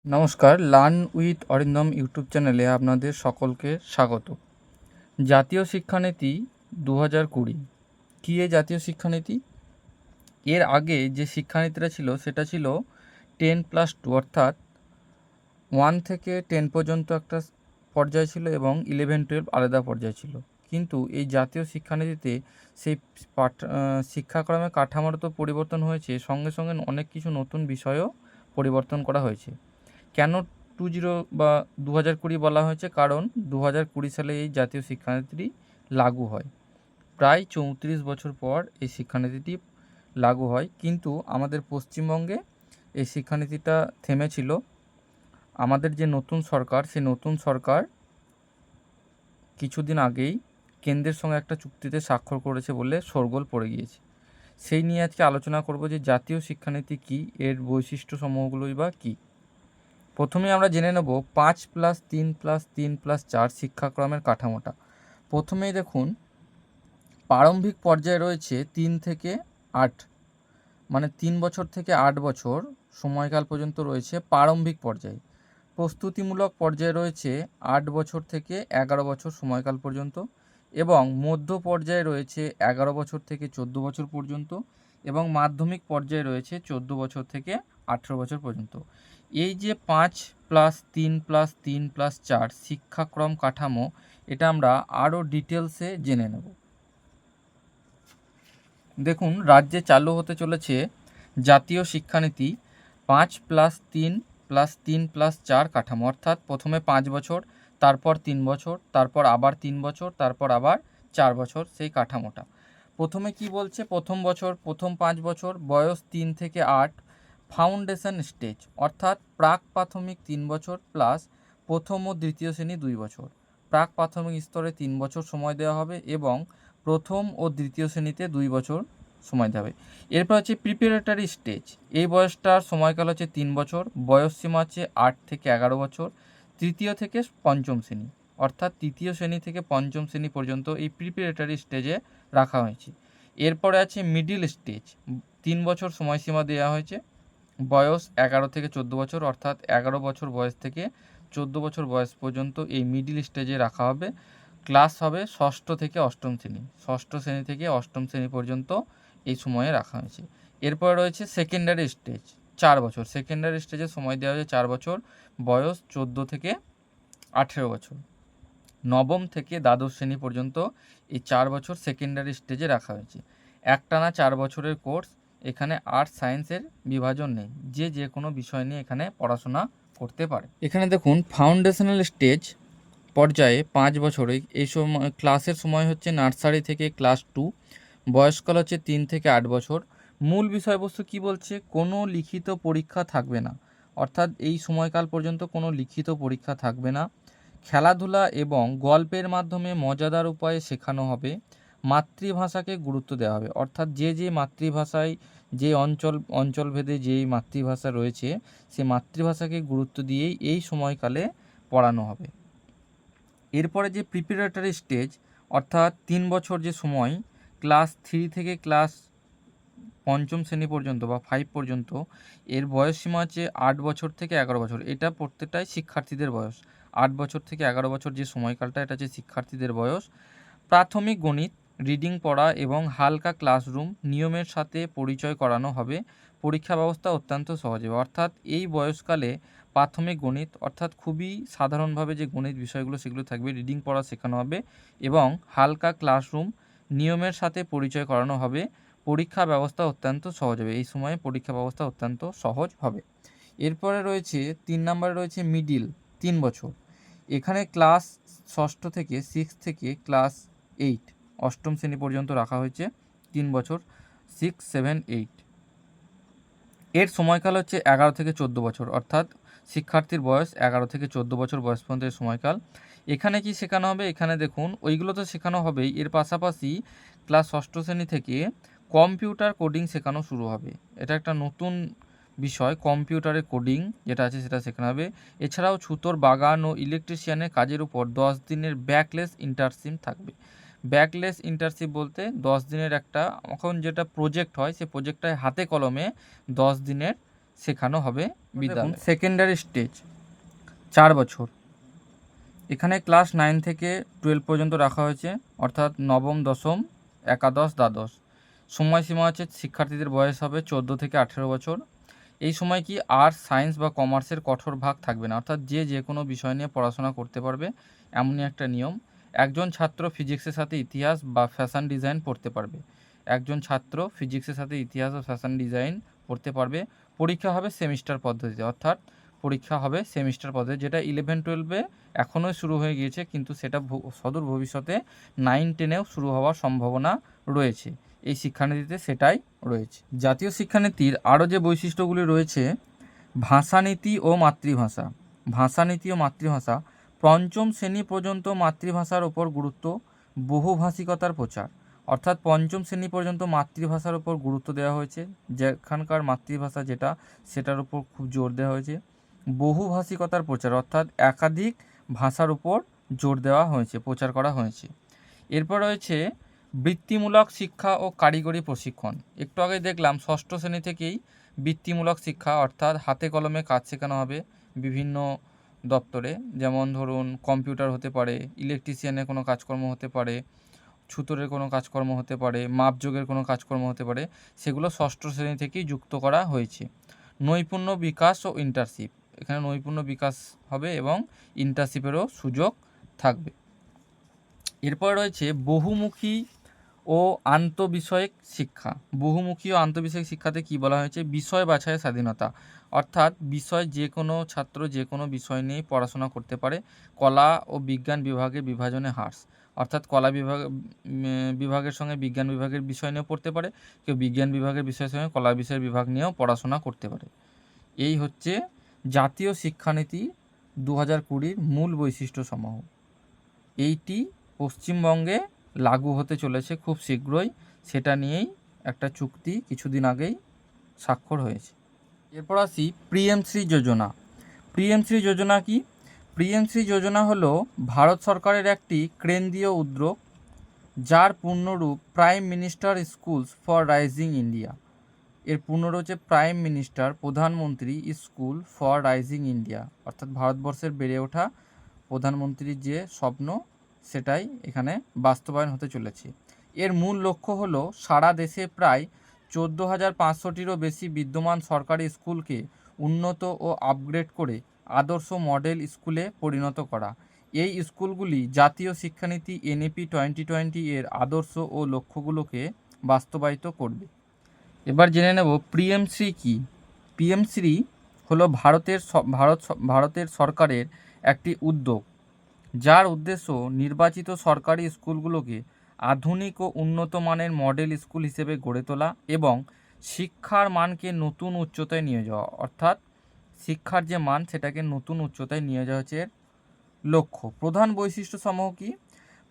নমস্কার, learn with Arindam YouTube চ্যানেলে আপনাদের সকলকে স্বাগত। জাতীয় শিক্ষানীতি 2020 কী এই জাতীয় শিক্ষানীতি? এর আগে যে শিক্ষানীতিটা ছিল সেটা ছিল 10+2 অর্থাৎ 1 থেকে 10 পর্যন্ত একটা পর্যায় ছিল এবং 11-12 আলাদা পর্যায় ছিল। কিন্তু এই জাতীয় শিক্ষানীতিতে সেই শিক্ষাক্রমের কাঠামোর তো পরিবর্তন হয়েছে, সঙ্গে সঙ্গে অনেক কিছু নতুন বিষয়ও পরিবর্তন করা হয়েছে। কেন 20 বা 2020 বলা হয়েছে? কারণ 2020 সালে এই জাতীয় শিক্ষানীতিটি লাগু হয়। প্রায় 34 বছর পর এই শিক্ষানীতিটি লাগু হয়, কিন্তু আমাদের পশ্চিমবঙ্গে এই শিক্ষানীতিটা থেমেছিল। আমাদের যে নতুন সরকার, সেই নতুন সরকার কিছুদিন আগেই কেন্দ্রের সঙ্গে একটা চুক্তিতে স্বাক্ষর করেছে বলে শোরগোল পড়ে গিয়েছে। সেই নিয়ে আজকে আলোচনা করব যে জাতীয় শিক্ষানীতি কী, এর বৈশিষ্ট্যসমূহগুলোই বা কী। প্রথমে আমরা জেনে নেব 5+3+3+4 শিক্ষাক্রমের কাঠামোটা। প্রথমেই দেখুন, প্রারম্ভিক পর্যায়ে রয়েছে 3 থেকে 8, মানে 3 বছর থেকে 8 বছর সময়কাল পর্যন্ত রয়েছে প্রারম্ভিক পর্যায়ে। প্রস্তুতিমূলক পর্যায়ে রয়েছে 8 বছর থেকে 11 বছর সময়কাল পর্যন্ত, এবং মধ্য পর্যায়ে রয়েছে 11 বছর থেকে 14 বছর পর্যন্ত, এবং মাধ্যমিক পর্যায়ে রয়েছে 14 বছর থেকে 18 বছর পর্যন্ত। এই যে 5+3+3+4 শিক্ষাক্রম কাঠামো, এটা আমরা আরও ডিটেলসে জেনে নেব। দেখুন, রাজ্যে চালু হতে চলেছে জাতীয় শিক্ষানীতি 5+3+3+4 কাঠামো, অর্থাৎ প্রথমে 5 বছর, তারপর 3 বছর, তারপর আবার 3 বছর, তারপর আবার 4 বছর, সেই কাঠামোটা। প্রথমে কি বলছে? প্রথম 5 বছর বয়স 3 থেকে 8, ফাউন্ডেশন স্টেজ অর্থাৎ প্রাক প্রাথমিক 3 বছর প্লাস প্রথম ও দ্বিতীয় শ্রেণী 2 বছর। প্রাক প্রাথমিক স্তরে 3 বছর সময় দেওয়া হবে এবং প্রথম ও দ্বিতীয় শ্রেণীতে 2 বছর সময় দেওয়া হবে। এরপর হচ্ছে প্রিপারেটরি স্টেজ। এই বয়সটার সময়কাল হচ্ছে 3 বছর, বয়সসীমা হচ্ছে 8 থেকে 11 বছর। তৃতীয় থেকে পঞ্চম শ্রেণী, অর্থাৎ তৃতীয় শ্রেণী থেকে পঞ্চম শ্রেণী পর্যন্ত এই প্রিপারেটরি স্টেজে রাখা হয়েছে। এরপরে আছে মিডিল স্টেজ। 3 বছর সময়সীমা দেওয়া হয়েছে, বয়স 11 থেকে 14 বছর, অর্থাৎ 11 বছর বয়স থেকে 14 বছর বয়স পর্যন্ত এই মিডিল স্টেজে রাখা হবে। ক্লাস হবে ষষ্ঠ থেকে অষ্টম শ্রেণী, ষষ্ঠ শ্রেণী থেকে অষ্টম শ্রেণী পর্যন্ত এই সময়ে রাখা হয়েছে। এরপরে রয়েছে সেকেন্ডারি স্টেজ, 4 বছর। সেকেন্ডারি স্টেজে সময় দেওয়া হয়েছে 4 বছর, বয়স 14 থেকে 18 বছর। নবম থেকে দ্বাদশ শ্রেণী পর্যন্ত এই 4 বছর সেকেন্ডারি স্টেজে রাখা হয়েছে। একটানা 4 বছরের কোর্স, এখানে আর্টস সায়েন্সের বিভাজন নেই, যে কোনো বিষয় নিয়ে এখানে পড়াশোনা করতে পারে। এখানে দেখুন, ফাউন্ডেশনাল স্টেজ পর্যায়ে 5 বছরে এই সময় ক্লাসের সময় হচ্ছে নার্সারি থেকে ক্লাস 2, বয়সকাল হচ্ছে 3 থেকে 8 বছর। মূল বিষয়বস্তু কি বলছে? কোনো লিখিত পরীক্ষা থাকবে না, অর্থাৎ এই সময়কাল পর্যন্ত কোনো লিখিত পরীক্ষা থাকবে না। খেলাধুলা এবং গল্পের মাধ্যমে মজাদার উপায়ে শেখানো হবে। মাতৃভাষাকে গুরুত্ব দেওয়া হবে, অর্থাৎ যে মাতৃভাষায়, যে অঞ্চলভেদে যেই মাতৃভাষা রয়েছে, সেই মাতৃভাষাকে গুরুত্ব দিয়েই এই সময়কালে পড়ানো হবে। এরপরে যে প্রিপারেটরি স্টেজ, অর্থাৎ 3 বছর যে সময়, ক্লাস 3 থেকে ক্লাস পঞ্চম শ্রেণী পর্যন্ত বা 5 পর্যন্ত, এর বয়সসীমা হচ্ছে 8 বছর থেকে 11 বছর। এটা প্রত্যেকটাই শিক্ষার্থীদের বয়স। 8 বছর থেকে 11 বছর যে সময়কালটা, এটা হচ্ছে শিক্ষার্থীদের বয়স। প্রাথমিক গণিত, রিডিং পড়া এবং হালকা ক্লাসরুম নিয়মের সাথে পরিচয় করানো হবে। পরীক্ষা ব্যবস্থা অত্যন্ত সহজ হবে, অর্থাৎ এই বয়সকালে প্রাথমিক গণিত, অর্থাৎ খুবই সাধারণভাবে যে গণিত বিষয়গুলো সেগুলো থাকবে, রিডিং পড়া শেখানো হবে এবং হালকা ক্লাসরুম নিয়মের সাথে পরিচয় করানো হবে। পরীক্ষা ব্যবস্থা অত্যন্ত সহজ হবে, এই সময়ে পরীক্ষা ব্যবস্থা অত্যন্ত সহজ হবে। এরপরে রয়েছে 3 নম্বরে রয়েছে মিডিল, 3 বছর। এখানে ক্লাস ষষ্ঠ থেকে 6 থেকে ক্লাস 8, অষ্টম শ্রেণী পর্যন্ত রাখা হয়েছে 3 বছর, 6, 7, 8। এর সময়কাল হচ্ছে 11 থেকে 14 বছর, অর্থাৎ শিক্ষার্থীর বয়স 11 থেকে 14 বছর বয়স পর্যন্ত এর সময়কাল। এখানে কি শেখানো হবে? এখানে দেখুন, ওইগুলো তো শেখানো হবেই, এর পাশাপাশি ক্লাস ষষ্ঠ শ্রেণী থেকে কম্পিউটার কোডিং শেখানো শুরু হবে। এটা একটা নতুন বিষয়, কম্পিউটারে কোডিং যেটা আছে সেটা শেখানো হবে। এছাড়াও ছুতোর বাগান ও ইলেকট্রিশিয়ানের কাজের উপর 10 দিনের ব্যাকলেস ইন্টার্নশিপ থাকবে। ব্যাকলেস ইন্টার্নশিপ বলতে 10 দিনের একটা, এখন যেটা প্রজেক্ট হয়, সেই প্রজেক্টটায় হাতে কলমে 10 দিনের শেখানো হবে বিদ্যালয়ে। সেকেন্ডারি স্টেজ 4 বছর, এখানে ক্লাস 9 থেকে 12 পর্যন্ত রাখা হয়েছে, অর্থাৎ নবম, দশম, একাদশ, দ্বাদশ। সময়সীমা হচ্ছে শিক্ষার্থীদের বয়স হবে 14 থেকে 18 বছর। এই সময় কি আর্টস, সায়েন্স বা কমার্সের কঠোর ভাগ থাকবে না, অর্থাৎ যে কোনো বিষয় নিয়ে পড়াশোনা করতে পারবে এমনই একটা নিয়ম। একজন ছাত্র ফিজিক্সের সাথে ইতিহাস বা ফ্যাশন ডিজাইন পড়তে পারবে। একজন ছাত্র ফিজিক্সের সাথে ইতিহাস ও ফ্যাশন ডিজাইন পড়তে পারবে। পরীক্ষা হবে সেমিস্টার পদ্ধতিতে, অর্থাৎ পরীক্ষা হবে সেমিস্টার পদ্ধতি, যেটা 11-12-এ এখনও শুরু হয়ে গিয়েছে, কিন্তু সেটা সদূর ভবিষ্যতে 9-10-এও শুরু হওয়ার সম্ভাবনা রয়েছে। এই শিক্ষানীতিতে সেটাই রয়েছে। জাতীয় শিক্ষানীতির আরও যে বৈশিষ্ট্যগুলি রয়েছে, ভাষানীতি ও মাতৃভাষা। ভাষানীতি ও মাতৃভাষা, পঞ্চম শ্রেণী পর্যন্ত মাতৃভাষার ওপর গুরুত্ব, বহুভাষিকতার প্রচার, অর্থাৎ পঞ্চম শ্রেণী পর্যন্ত মাতৃভাষার ওপর গুরুত্ব দেওয়া হয়েছে, যেখানকার মাতৃভাষা যেটা সেটার উপর খুব জোর দেওয়া হয়েছে। বহুভাষিকতার প্রচার, অর্থাৎ একাধিক ভাষার উপর জোর দেওয়া হয়েছে, প্রচার করা হয়েছে। এরপর রয়েছে বৃত্তিমূলক শিক্ষা ও কারিগরি প্রশিক্ষণ। একটু আগে দেখলাম ষষ্ঠ শ্রেণী থেকেই বৃত্তিমূলক শিক্ষা, অর্থাৎ হাতে কলমে কাজ শেখানো হবে বিভিন্ন দপ্তরে, যেমন ধরুন কম্পিউটার হতে পারে, ইলেকট্রিশিয়ানের কোনো কাজকর্ম হতে পারে, ছুতোরের কোনো কাজকর্ম হতে পারে, মাপযোগের কোনো কাজকর্ম হতে পারে, সেগুলো ষষ্ঠ শ্রেণী থেকেই যুক্ত করা হয়েছে। নৈপুণ্য বিকাশ ও ইন্টার্নশিপ, এখানে নৈপুণ্য বিকাশ হবে এবং ইন্টার্নশিপেরও সুযোগ থাকবে। এরপর রয়েছে বহুমুখী ও আন্তঃবিষয়ক শিক্ষা। বহুমুখী ও আন্তঃবিষয়ক শিক্ষাতে কী বলা হয়েছে, বিষয় বাছাইয়ের স্বাধীনতা, অর্থাৎ বিষয় যে কোনো ছাত্র যে কোনো বিষয় নিয়েই পড়াশোনা করতে পারে। কলা ও বিজ্ঞান বিভাগে বিভাজনে হ্রাস, অর্থাৎ কলা বিভাগের সঙ্গে বিজ্ঞান বিভাগের বিষয় নিয়েও পড়তে পারে, কেউ বিজ্ঞান বিভাগের বিষয়ের সঙ্গে কলা বিষয়ের বিভাগ নিয়েও পড়াশোনা করতে পারে। এই হচ্ছে জাতীয় শিক্ষানীতি 2020-র মূল বৈশিষ্ট্যসমূহ। এইটি পশ্চিমবঙ্গে লাগু হতে চলেছে খুব শীঘ্রই, সেটা নিয়েই একটা চুক্তি কিছুদিন আগেই স্বাক্ষর হয়েছে। এরপর আসি পিএমশ্রী যোজনা। পিএমশ্রী যোজনা কি? পিএমশ্রী যোজনা হলো ভারত সরকারের একটি কেন্দ্রীয় উদ্যোগ, যার পূর্ণরূপ prime minister schools for rising India. এর পূর্ণরূপ হচ্ছে প্রাইম মিনিস্টার, প্রধানমন্ত্রী স্কুল ফর রাইজিং ইন্ডিয়া, অর্থাৎ ভারতবর্ষের বেড়ে ওঠা প্রধানমন্ত্রীর যে স্বপ্ন সেটাই এখানে বাস্তবায়ন হতে চলেছে। এর মূল লক্ষ্য হলো সারা দেশে প্রায় 14,500-টিরও বেশি বিদ্যমান সরকারি স্কুলকে উন্নত ও আপগ্রেড করে আদর্শ মডেল স্কুলে পরিণত করা। এই স্কুলগুলি জাতীয় শিক্ষানীতি NEP 2020 এর আদর্শ ও লক্ষ্যগুলোকে বাস্তবায়িত করবে। এবার জেনে নেব পিএমশ্রী কী। পিএমশ্রী হলো ভারতের সরকারের একটি উদ্যোগ, যার উদ্দেশ্য নির্বাচিত সরকারি স্কুলগুলোকে আধুনিক ও উন্নত মানের মডেল স্কুল হিসেবে গড়ে তোলা এবং শিক্ষার মানকে নতুন উচ্চতায় নিয়ে যাওয়া, অর্থাৎ শিক্ষার যে মান সেটাকে নতুন উচ্চতায় নিয়ে যাওয়া হচ্ছে এর লক্ষ্য। প্রধান বৈশিষ্ট্যসমূহ কি?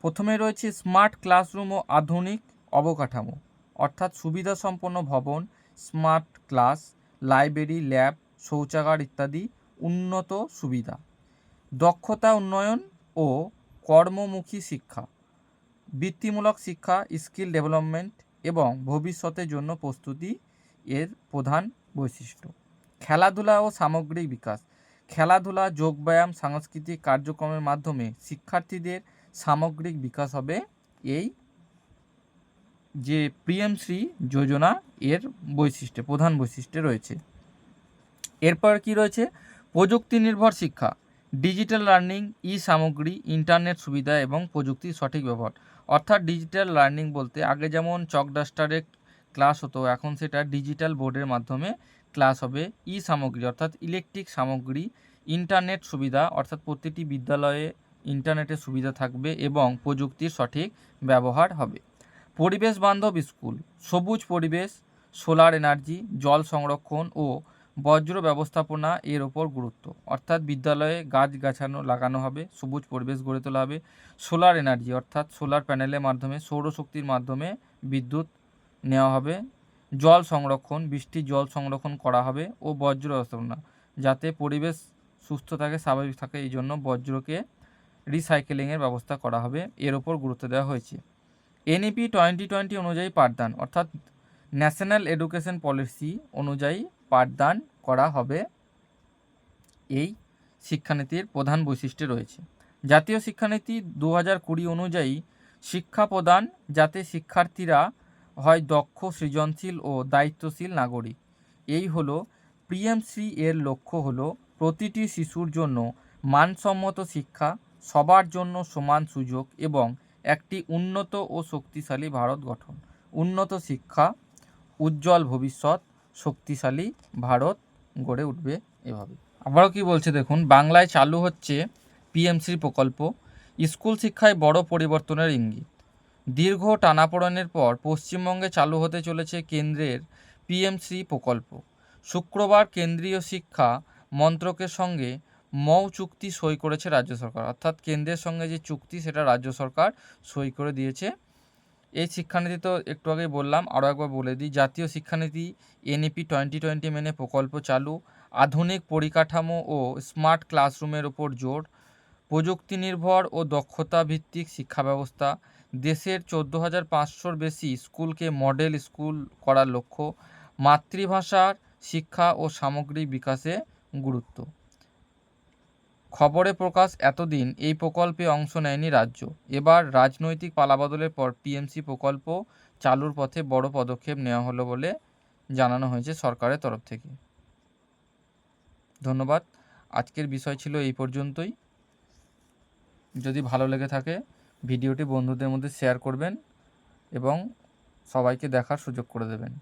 প্রথমে রয়েছে স্মার্ট ক্লাসরুম ও আধুনিক অবকাঠামো, অর্থাৎ সুবিধাসম্পন্ন ভবন, স্মার্ট ক্লাস, লাইব্রেরি, ল্যাব, শৌচাগার ইত্যাদি উন্নত সুবিধা। দক্ষতা উন্নয়ন ও কর্মমুখী শিক্ষা, বৃত্তিমূলক শিক্ষা, স্কিল ডেভেলপমেন্ট এবং ভবিষ্যতের জন্য প্রস্তুতি এর প্রধান বৈশিষ্ট্য। খেলাধুলা ও সামগ্রিক বিকাশ, খেলাধুলা, যোগব্যায়াম, সাংস্কৃতিক কার্যক্রমের মাধ্যমে শিক্ষার্থীদের সামগ্রিক বিকাশ হবে এই যে পিএমশ্রী যোজনা এর বৈশিষ্ট্য, প্রধান বৈশিষ্ট্য রয়েছে। এরপর কি রয়েছে? প্রযুক্তি নির্ভর শিক্ষা, ডিজিটাল লার্নিং, সামগ্রী, ইন্টারনেট সুবিধা এবং প্রযুক্তির সঠিক ব্যবহার। অর্থাৎ ডিজিটাল লার্নিং বলতে আগে যেমন চক ডাস্টারে ক্লাস হতো, এখন সেটা ডিজিটাল বোর্ডের মাধ্যমে ক্লাস হবে। সামগ্রী অর্থাৎ ইলেকট্রিক সামগ্রী, ইন্টারনেট সুবিধা অর্থাৎ প্রতিটি বিদ্যালয়ে ইন্টারনেটের সুবিধা থাকবে এবং প্রযুক্তির সঠিক ব্যবহার হবে। পরিবেশ বান্ধব স্কুল, সবুজ পরিবেশ, সোলার এনার্জি, জল সংরক্ষণ ও বজ্র ব্যবস্থাপনা এর ওপর গুরুত্ব, অর্থাৎ বিদ্যালয়ে গাছ লাগানো হবে, সবুজ পরিবেশ গড়ে তোলা হবে। সোলার এনার্জি অর্থাৎ সোলার প্যানেলের মাধ্যমে, সৌরশক্তির মাধ্যমে বিদ্যুৎ নেওয়া হবে। জল সংরক্ষণ, বৃষ্টির জল সংরক্ষণ করা হবে ও বজ্র ব্যবস্থাপনা, যাতে পরিবেশ সুস্থ থাকে, স্বাভাবিক থাকে, এই জন্য বজ্রকে রিসাইকেলিংয়ের ব্যবস্থা করা হবে, এর ওপর গুরুত্ব দেওয়া হয়েছে। NEP 2020 অনুযায়ী পাঠদান, অর্থাৎ ন্যাশনাল এডুকেশন পলিসি অনুযায়ী পাঠদান করা হবে এই শিক্ষানীতির প্রধান বৈশিষ্ট্য রয়েছে। জাতীয় শিক্ষানীতি 2020 অনুযায়ী শিক্ষা প্রদান যাতে শিক্ষার্থীরা হয় দক্ষ, সৃজনশীল ও দায়িত্বশীল নাগরিক। এই হলো পিএমসি এর লক্ষ্য হলো প্রতিটি শিশুর জন্য মানসম্মত শিক্ষা, সবার জন্য সমান সুযোগ এবং একটি উন্নত ও শক্তিশালী ভারত গঠন। উন্নত শিক্ষা, উজ্জ্বল ভবিষ্যৎ, শক্তিশালী ভারত গড়ে উঠবে এভাবে। আবারও কি বলছে দেখুন, বাংলায় চালু হচ্ছে পিএমসি প্রকল্প, স্কুল শিক্ষায় বড় পরিবর্তনের ইঙ্গিত। দীর্ঘ টানাপোড়েনের পর পশ্চিমবঙ্গে চালু হতে চলেছে কেন্দ্রের পিএমসি প্রকল্প। শুক্রবার কেন্দ্রীয় শিক্ষা মন্ত্রকের সঙ্গে মৌ চুক্তি সই করেছে রাজ্য সরকার, অর্থাৎ কেন্দ্রের সঙ্গে যে চুক্তি সেটা রাজ্য সরকার সই করে দিয়েছে। এই শিক্ষানীতি তো একটু আগেই বললাম, আরও একবার বলে দিই। জাতীয় শিক্ষানীতি এনইপি 2020 মেনে প্রকল্প চালু, আধুনিক পরিকাঠামো ও স্মার্ট ক্লাসরুমের ওপর জোর, প্রযুক্তি নির্ভর ও দক্ষতা ভিত্তিক শিক্ষা ব্যবস্থা, দেশের 14,500-র বেশি স্কুলকে মডেল স্কুল করার লক্ষ্য, মাতৃভাষার শিক্ষা ও সামগ্রিক বিকাশে গুরুত্ব। খবরে প্রকাশ, এতদিন এই প্রকল্পে অংশ নেয়নি রাজ্য। এবার রাজনৈতিক পালাবদলের পর পিএমসি প্রকল্প চালুর পথে বড় পদক্ষেপ নেওয়া হলো বলে জানানো হয়েছে সরকারের তরফ থেকে। ধন্যবাদ। আজকের বিষয় ছিল এই পর্যন্তই। যদি ভালো লেগে থাকে ভিডিওটি বন্ধুদের মধ্যে শেয়ার করবেন এবং সবাইকে দেখার সুযোগ করে দেবেন।